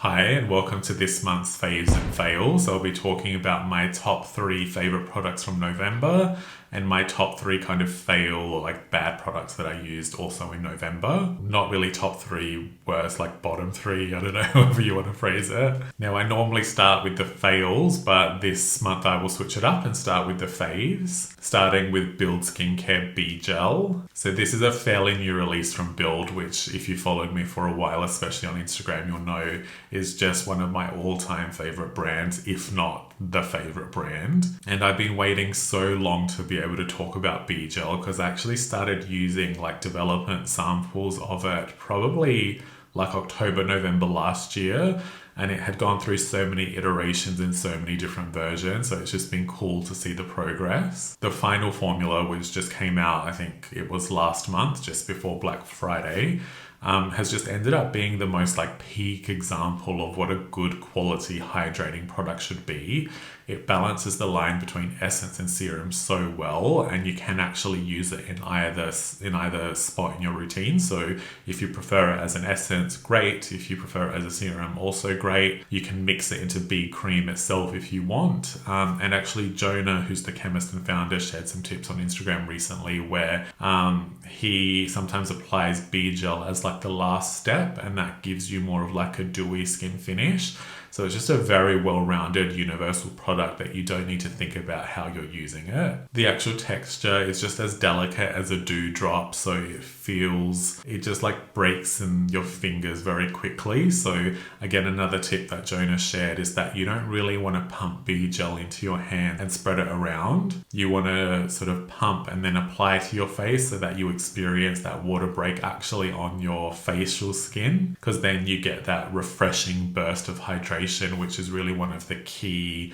Hi, and welcome to this month's Faves and Fails. I'll be talking about my top 3 favorite products from November and my top 3 kind of fail or like bad products that I used also in November. Not really top 3 worst, like bottom 3, I don't know, however you want to phrase it. Now, I normally start with the fails, but this month I will switch it up and start with the faves, starting with Build Skincare B Gel. So this is a fairly new release from Build, which if you followed me for a while, especially on Instagram, you'll know is just one of my all-time favorite brands, if not the favorite brand. And I've been waiting so long to be able to talk about B Gel because I actually started using like development samples of it probably like October, November last year. And it had gone through so many iterations in so many different versions. So it's just been cool to see the progress. The final formula, which just came out, I think it was last month, just before Black Friday, has just ended up being the most like peak example of what a good quality hydrating product should be. It balances the line between essence and serum so well, and you can actually use it in either spot in your routine. So if you prefer it as an essence, great. If you prefer it as a serum, also great. You can mix it into B cream itself if you want. And actually Jonah, who's the chemist and founder, shared some tips on Instagram recently where he sometimes applies B Gel as like the last step, and that gives you more of like a dewy skin finish. So it's just a very well-rounded universal product that you don't need to think about how you're using it. The actual texture is just as delicate as a dewdrop, so it just like breaks in your fingers very quickly. So again, another tip that Jonah shared is that you don't really want to pump B Gel into your hand and spread it around. You want to sort of pump and then apply it to your face so that you experience that water break actually on your facial skin, because then you get that refreshing burst of hydration, which is really one of the key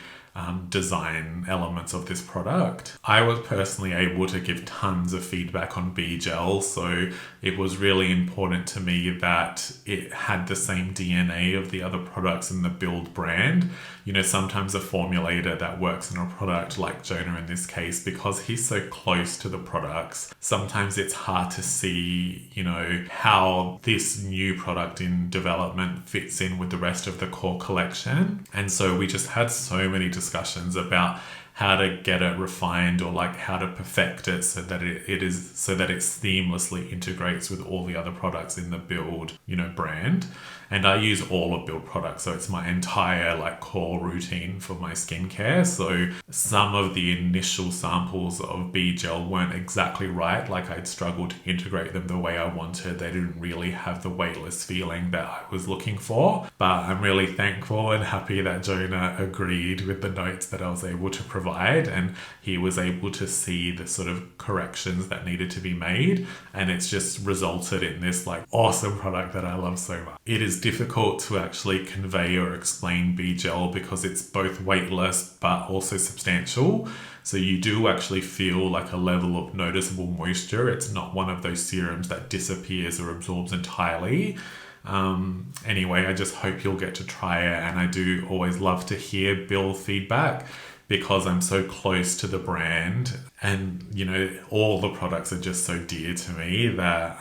design elements of this product. I was personally able to give tons of feedback on B Gel, so it was really important to me that it had the same DNA of the other products in the Build brand. You know, sometimes a formulator that works in a product like Jonah in this case, because he's so close to the products, sometimes it's hard to see, you know, how this new product in development fits in with the rest of the core collection. And so we just had so many discussions about how to get it refined or like how to perfect it so that it seamlessly integrates with all the other products in the Build, you know, brand. And I use all of Build products, so it's my entire like core routine for my skincare. So some of the initial samples of B Gel weren't exactly right. Like I'd struggled to integrate them the way I wanted. They didn't really have the weightless feeling that I was looking for. But I'm really thankful and happy that Jonah agreed with the notes that I was able to provide, and he was able to see the sort of corrections that needed to be made. And it's just resulted in this like awesome product that I love so much. It is difficult to actually convey or explain B Gel because it's both weightless but also substantial. So you do actually feel like a level of noticeable moisture. It's not one of those serums that disappears or absorbs entirely. Anyway, I just hope you'll get to try it, and I do always love to hear Build feedback because I'm so close to the brand, and you know, all the products are just so dear to me that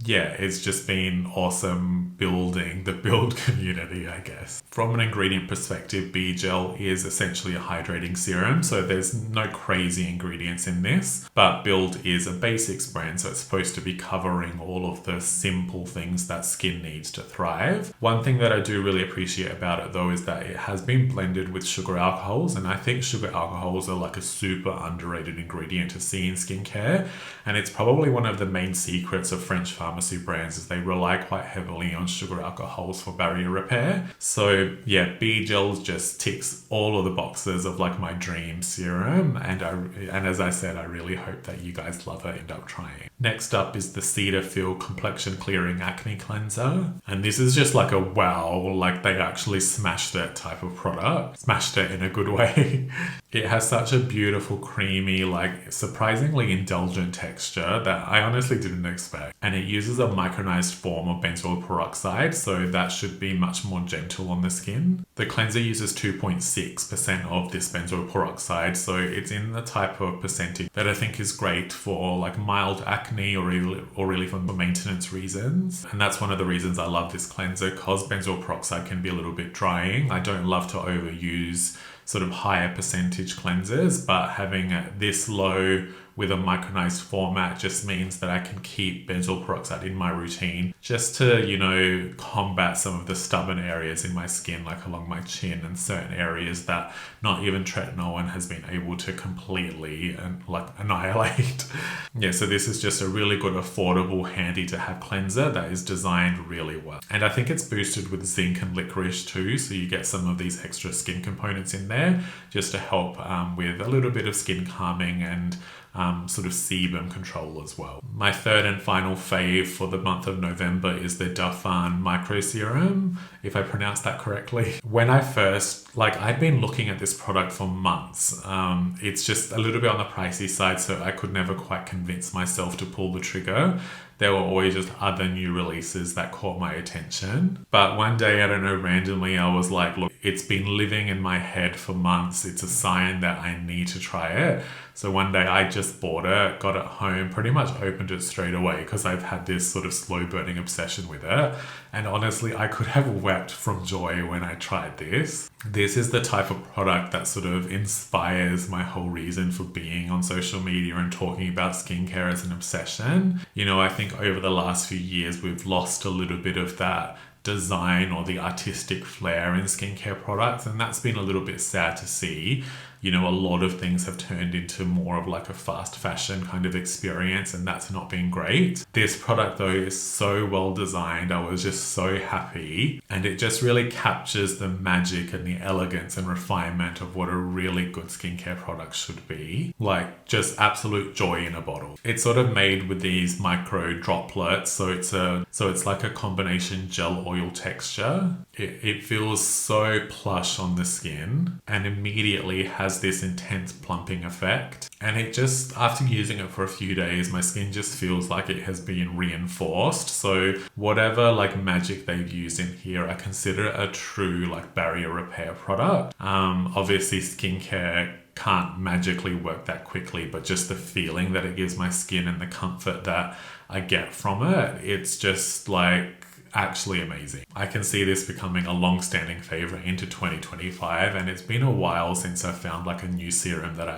it's just been awesome building the Build community, I guess. From an ingredient perspective, B Gel is essentially a hydrating serum, so there's no crazy ingredients in this, but Build is a basics brand, so it's supposed to be covering all of the simple things that skin needs to thrive. One thing that I do really appreciate about it though is that it has been blended with sugar alcohols, and I think sugar alcohols are like a super underrated ingredient to see in skincare, and it's probably one of the main secrets of French pharmacy brands is they rely quite heavily on sugar alcohols for barrier repair. So yeah, B Gel just ticks all of the boxes of like my dream serum, and as I said, I really hope that you guys love it, end up trying. Next up is the Cetaphil Complexion Clearing Acne Cleanser, and this is just like a wow, like they actually smashed it type of product. Smashed it in a good way. It has such a beautiful, creamy, like surprisingly indulgent texture that I honestly didn't expect. And it uses a micronized form of benzoyl peroxide, so that should be much more gentle on the skin. The cleanser uses 2.6% of this benzoyl peroxide, so it's in the type of percentage that I think is great for like mild acne acne or really for maintenance reasons. And that's one of the reasons I love this cleanser, because benzoyl peroxide can be a little bit drying. I don't love to overuse sort of higher percentage cleansers, but having it this low with a micronized format just means that I can keep benzoyl peroxide in my routine just to, you know, combat some of the stubborn areas in my skin, like along my chin and certain areas that not even tretinoin has been able to completely annihilate. Yeah, so this is just a really good, affordable, handy to have cleanser that is designed really well. And I think it's boosted with zinc and licorice too, so you get some of these extra skin components in there just to help with a little bit of skin calming and sort of sebum control as well. My third and final fave for the month of November is the Darphin Micro Serum, if I pronounced that correctly. When I first, I'd been looking at this product for months. It's just a little bit on the pricey side, so I could never quite convince myself to pull the trigger. There were always just other new releases that caught my attention. But one day, I don't know, randomly, I was like, look, it's been living in my head for months. It's a sign that I need to try it. So one day I just bought it, got it home, pretty much opened it straight away because I've had this sort of slow burning obsession with it. And honestly, I could have wept from joy when I tried this. This is the type of product that sort of inspires my whole reason for being on social media and talking about skincare as an obsession. You know, I think over the last few years, we've lost a little bit of that design or the artistic flair in skincare products, and that's been a little bit sad to see. You know, a lot of things have turned into more of like a fast fashion kind of experience, and that's not been great. This product though is so well designed. I was just so happy, and it just really captures the magic and the elegance and refinement of what a really good skincare product should be. Like, just absolute joy in a bottle. It's sort of made with these micro droplets, so it's like a combination gel oil texture. It feels so plush on the skin and immediately has this intense plumping effect. And it just, after using it for a few days, my skin just feels like it has been reinforced. So whatever magic they've used in here, I consider it a true barrier repair product. Obviously skincare can't magically work that quickly, but just the feeling that it gives my skin and the comfort that I get from it, it's just actually amazing. I can see this becoming a long-standing favorite into 2025, and it's been a while since I found a new serum that I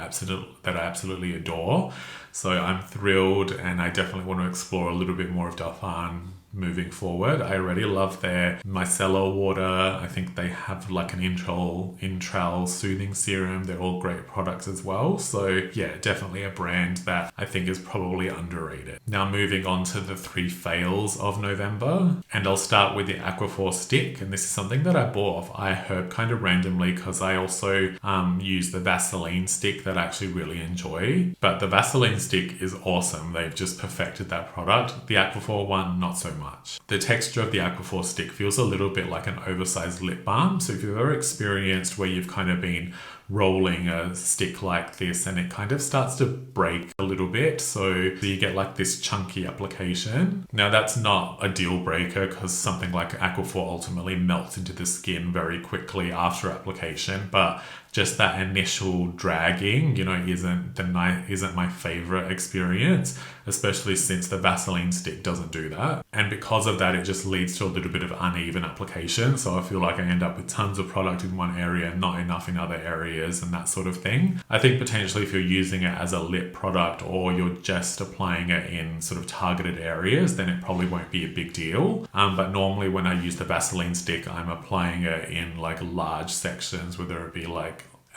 absolutely adore. So I'm thrilled, and I definitely want to explore a little bit more of Darphin moving forward. I already love their micellar water. I think they have an Intral soothing serum. They're all great products as well. So yeah, definitely a brand that I think is probably underrated. Now moving on to the 3 fails of November, and I'll start with the Aquaphor stick. And this is something that I bought off iHerb kind of randomly because I also use the Vaseline stick that I actually really enjoy. But the Vaseline stick is awesome. They've just perfected that product. The Aquaphor one, not so much. The texture of the Aquaphor stick feels a little bit like an oversized lip balm. So if you've ever experienced where you've kind of been rolling a stick like this and it kind of starts to break a little bit, so you get this chunky application. Now that's not a deal breaker because something like Aquaphor ultimately melts into the skin very quickly after application, but just that initial dragging, isn't my favorite experience, especially since the Vaseline stick doesn't do that. And because of that, it just leads to a little bit of uneven application. So I feel like I end up with tons of product in one area, not enough in other areas and that sort of thing. I think potentially if you're using it as a lip product or you're just applying it in sort of targeted areas, then it probably won't be a big deal. But normally when I use the Vaseline stick, I'm applying it in large sections, whether it be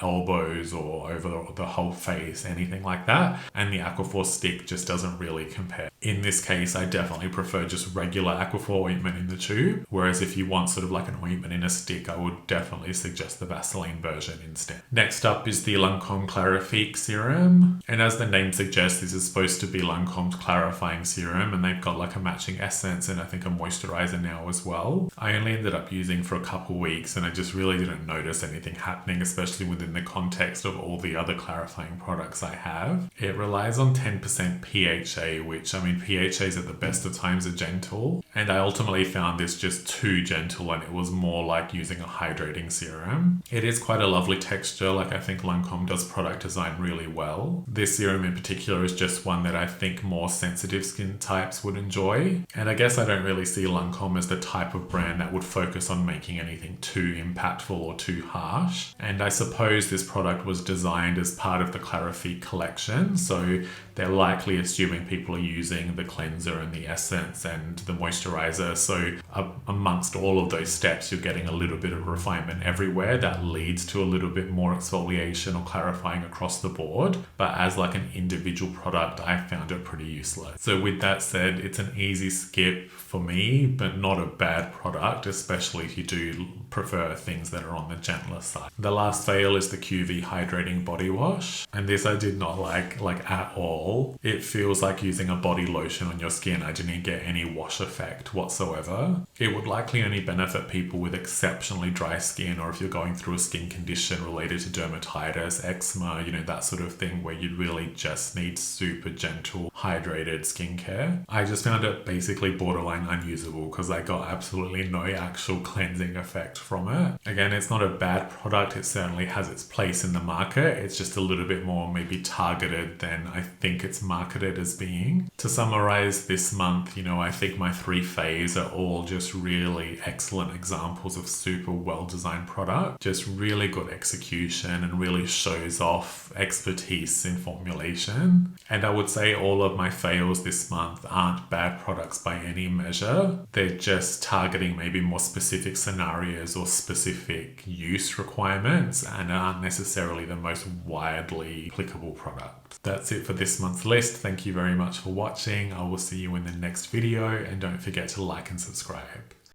elbows or over the whole face, anything like that. And the Aquaphor stick just doesn't really compare. In this case, I definitely prefer just regular Aquaphor ointment in the tube. Whereas if you want sort of an ointment in a stick, I would definitely suggest the Vaseline version instead. Next up is the Lancome Clarifique serum. And as the name suggests, this is supposed to be Lancome's clarifying serum, and they've got a matching essence and I think a moisturizer now as well. I only ended up using for a couple weeks and I just really didn't notice anything happening, especially within the context of all the other clarifying products I have. It relies on 10% PHA, which mean, PHAs at the best of times are gentle. And I ultimately found this just too gentle, and it was more like using a hydrating serum. It is quite a lovely texture. Like, I think Lancome does product design really well. This serum in particular is just one that I think more sensitive skin types would enjoy. And I guess I don't really see Lancome as the type of brand that would focus on making anything too impactful or too harsh. And I suppose this product was designed as part of the Clarifique collection, so they're likely assuming people are using the cleanser and the essence and the moisturizer. So amongst all of those steps, you're getting a little bit of refinement everywhere that leads to a little bit more exfoliation or clarifying across the board. But as like an individual product, I found it pretty useless. So with that said, it's an easy skip for me, but not a bad product, especially if you do prefer things that are on the gentler side. The last fail is the QV Hydrating Body Wash. And this I did not like at all. It feels like using a body lotion on your skin. I didn't get any wash effect whatsoever. It would likely only benefit people with exceptionally dry skin, or if you're going through a skin condition related to dermatitis, eczema, that sort of thing where you really just need super gentle, hydrated skincare. I just found it basically borderline unusable because I got absolutely no actual cleansing effect from it. Again, it's not a bad product. It certainly has its place in the market. It's just a little bit more maybe targeted than I think it's marketed as being. To summarize this month, I think my 3 faves are all just really excellent examples of super well-designed product, just really good execution and really shows off expertise in formulation. And I would say all of my fails this month aren't bad products by any measure. They're just targeting maybe more specific scenarios or specific use requirements and aren't necessarily the most widely applicable product. That's it for this month's list. Thank you very much for watching. I will see you in the next video, and don't forget to like and subscribe.